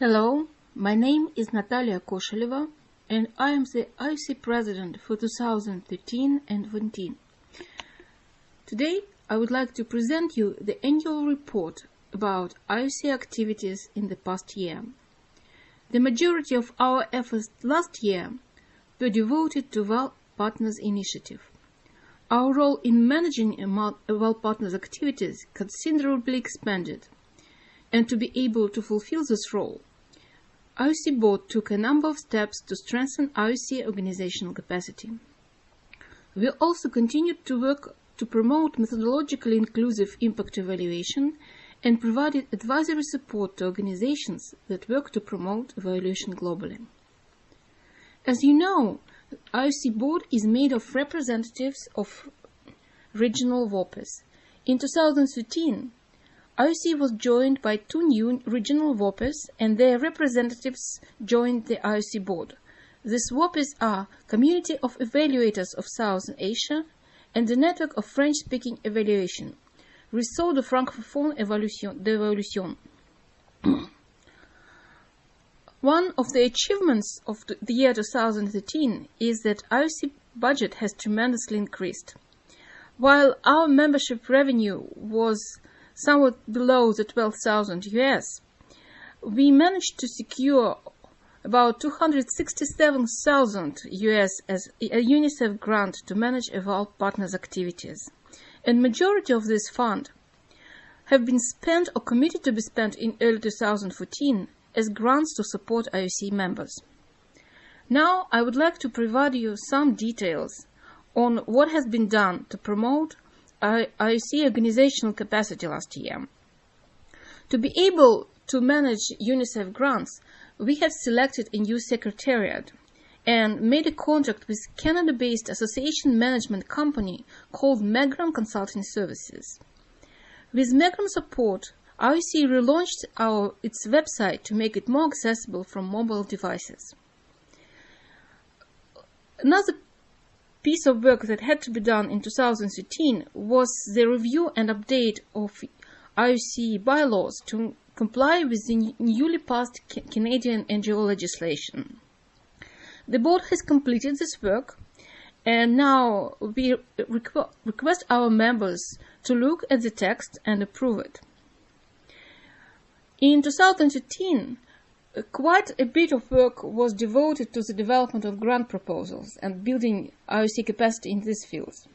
Hello, my name is Natalia Kosheva, and I am the IOCE President for 2013 and 14. Today, I would like to present you the annual report about IOCE activities in the past year. The majority of our efforts last year were devoted to World Partners Initiative. Our role in managing World Partners activities considerably expanded, and to be able to fulfill this role, IOCE Board took a number of steps to strengthen IOCE organizational capacity. We also continued to work to promote methodologically inclusive impact evaluation and provided advisory support to organizations that work to promote evaluation globally. As you know, the IOCE Board is made of representatives of regional WOPEs. In 2013, IOCE was joined by two new regional WOPEs, and their representatives joined the IOCE Board. These WOPEs are Community of Evaluators of Southern Asia and the Network of French-Speaking Evaluation, Réseau de Francophone d'Évaluation. One of the achievements of the year 2013 is that IOCE budget has tremendously increased. While our membership revenue was somewhat below the $12,000, we managed to secure about $267,000 as a UNICEF grant to manage World Partners activities, and majority of this fund have been spent or committed to be spent in early 2014 as grants to support IOCE members. Now I would like to provide you some details on what has been done to promote IOCE organizational capacity last year. To be able to manage UNICEF grants, we have selected a new secretariat and made a contract with Canada-based association management company called Megram Consulting Services. With Megram support, IOCE relaunched its website to make it more accessible from mobile devices. Another piece of work that had to be done in 2013 was the review and update of IOCE bylaws to comply with the newly passed Canadian NGO legislation. The board has completed this work, and now we request our members to look at the text and approve it. In 2013, quite a bit of work was devoted to the development of grant proposals and building IOCE capacity in these fields.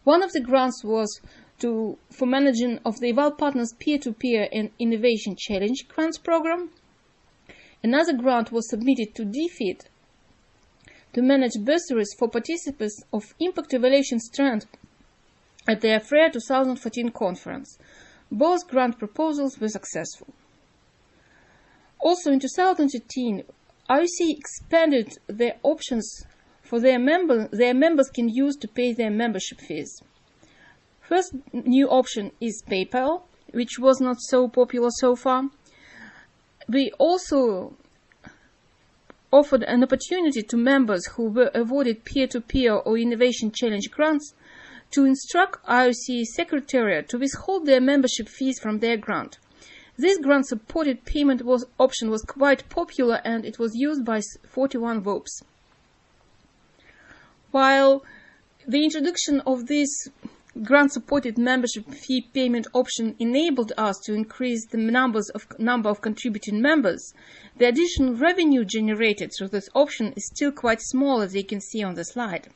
One of the grants was for managing of the World Partners Peer-to-Peer and Innovation Challenge grants program. Another grant was submitted to DFID to manage bursaries for participants of Impact Evaluation Strand at the AFREA 2014 conference. Both grant proposals were successful. Also in 2013, IOCE expanded the options for their members can use to pay their membership fees. First new option is PayPal, which was not so popular so far. We also offered an opportunity to members who were awarded peer-to-peer or innovation challenge grants to instruct IOCE Secretariat to withhold their membership fees from their grant. This grant-supported payment option was quite popular, and it was used by 41 WOPs. While the introduction of this grant-supported membership fee payment option enabled us to increase the number of contributing members, the additional revenue generated through this option is still quite small, as you can see on the slide.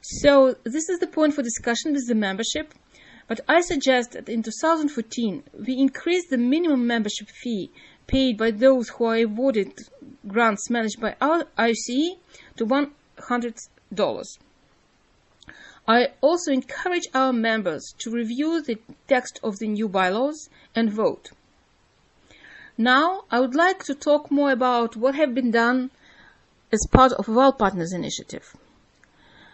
So this is the point for discussion with the membership. But I suggest that in 2014, we increase the minimum membership fee paid by those who are awarded grants managed by our IOCE to $100. I also encourage our members to review the text of the new bylaws and vote. Now, I would like to talk more about what has been done as part of the World Partners Initiative.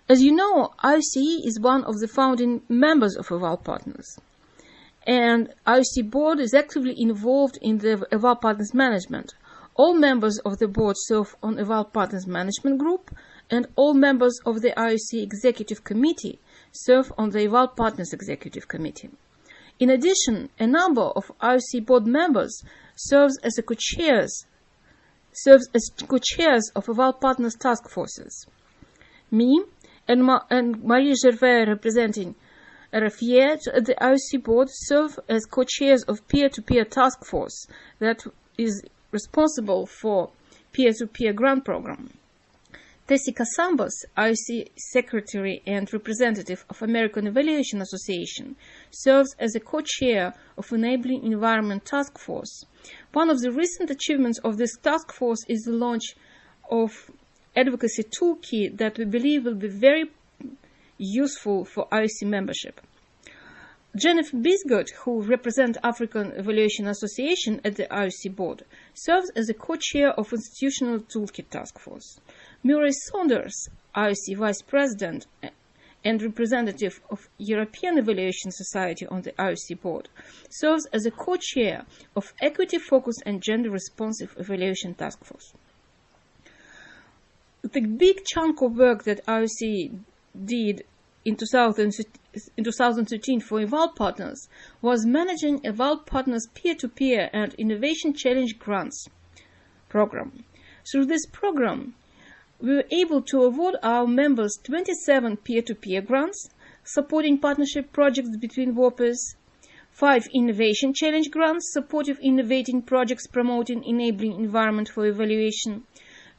As you know, IOCE is one of the founding members of World Partners, and IOCE Board is actively involved in the World Partners management. All members of the board serve on a World Partners management group, and all members of the IOCE Executive Committee serve on the World Partners Executive Committee. In addition, a number of IOCE board members serves as co-chairs of Eval Partners task forces. Me and Marie Gervais, representing RFIE at the IOCE board, serve as co-chairs of peer-to-peer task force that is responsible for peer-to-peer grant program. Tessie Kasambas, IOCE Secretary and representative of American Evaluation Association, serves as a co-chair of Enabling Environment Task Force. One of the recent achievements of this task force is the launch of advocacy toolkit that we believe will be very useful for IOCE membership. Jennifer Bisgott, who represents African Evaluation Association at the IOCE board, serves as a co-chair of Institutional Toolkit Task Force. Murray Saunders, IOCE Vice President and representative of European Evaluation Society on the IOCE board, serves as a co-chair of Equity-Focused and Gender-Responsive Evaluation Task Force. The big chunk of work that IOCE did in 2013 for Eval Partners was managing Eval Partners peer-to-peer and Innovation Challenge Grants program. Through this program, we were able to award our members 27 peer-to-peer grants, supporting partnership projects between WOPers, 5 Innovation Challenge grants, supportive innovating projects promoting enabling environment for evaluation.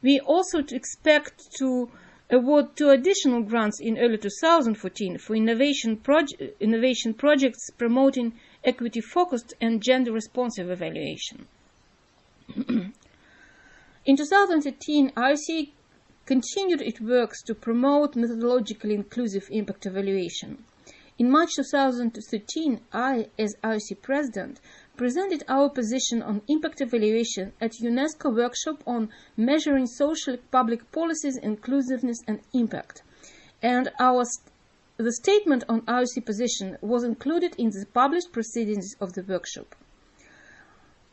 We also expect to award 2 additional grants in early 2014 for innovation projects promoting equity-focused and gender-responsive evaluation. In 2013, IOCE continued its works to promote methodologically inclusive impact evaluation. In March 2013, I, as IOCE President, presented our position on impact evaluation at UNESCO workshop on measuring social public policies, inclusiveness and impact. And the statement on IOCE position was included in the published proceedings of the workshop.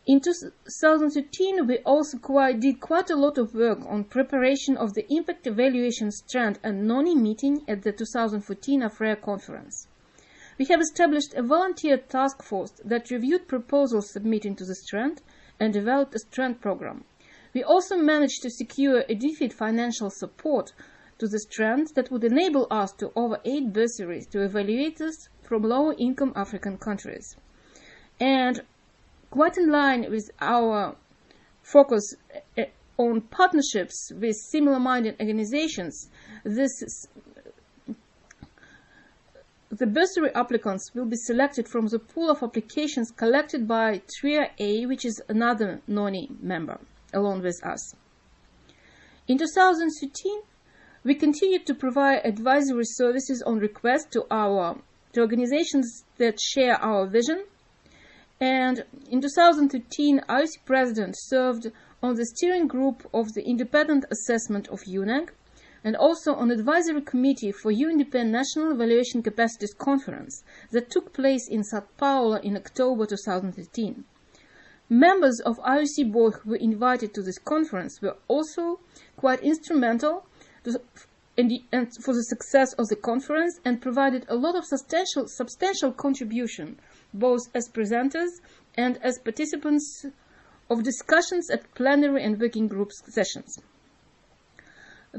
In 2013, we also did quite a lot of work on preparation of the impact evaluation strand and NONI meeting at the 2014 AFREA conference. We have established a volunteer task force that reviewed proposals submitted to the strand and developed a strand program. We also managed to secure adequate financial support to the strand that would enable us to offer 8 bursaries to evaluators from lower-income African countries. And quite in line with our focus on partnerships with similar-minded organizations, the bursary applicants will be selected from the pool of applications collected by TRIA A, which is another NONI member, along with us. In 2013, we continued to provide advisory services on request to organizations that share our vision. And in 2013, IOCE President served on the steering group of the independent assessment of UNEG and also on advisory committee for UNDP National Evaluation Capacities Conference that took place in Sao Paulo in October 2013. Members of IOCE board who were invited to this conference were also quite instrumental for the success of the conference and provided a lot of substantial contribution, both as presenters and as participants of discussions at plenary and working group sessions.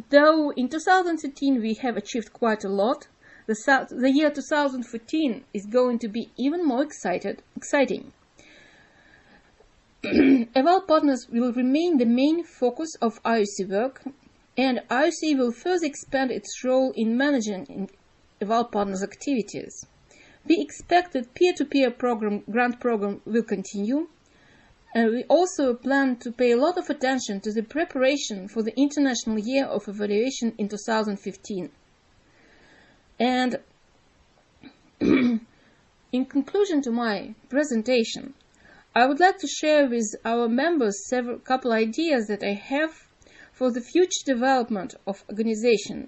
Though in 2013 we have achieved quite a lot, the year 2014 is going to be even more exciting. Eval Partners will remain the main focus of IOCE work, and IOCE will further expand its role in managing Eval Partners activities. We expect that peer-to-peer grant program will continue, and we also plan to pay a lot of attention to the preparation for the International Year of Evaluation in 2015. And in conclusion to my presentation, I would like to share with our members couple ideas that I have for the future development of organization,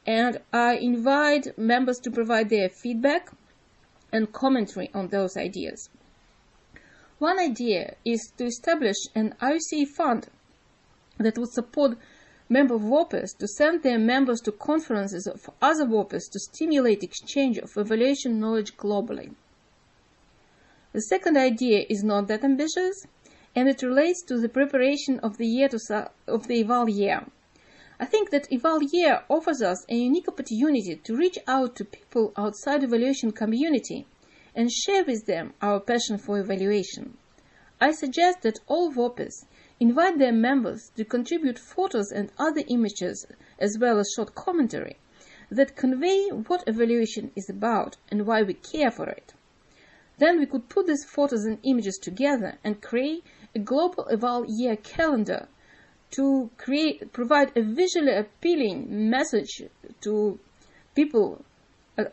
and I invite members to provide their feedback and commentary on those ideas. One idea is to establish an IOCE fund that would support member WOPers to send their members to conferences of other WOPers to stimulate exchange of evaluation knowledge globally. The second idea is not that ambitious. and it relates to the preparation of the Eval year. I think that Eval year offers us a unique opportunity to reach out to people outside the evaluation community and share with them our passion for evaluation. I suggest that all VOPEs invite their members to contribute photos and other images, as well as short commentary, that convey what evaluation is about and why we care for it. Then we could put these photos and images together and create a global Eval year calendar to provide a visually appealing message to people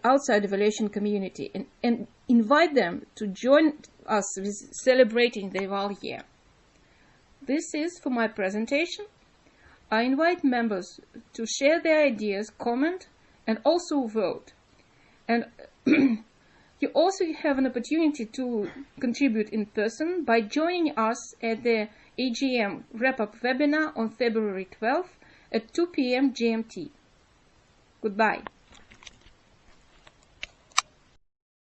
outside the evaluation community and invite them to join us with celebrating the Eval year. This is for my presentation. I invite members to share their ideas, comment, and also vote. And you also have an opportunity to contribute in person by joining us at the AGM wrap-up webinar on February 12th at 2 p.m. GMT. Goodbye.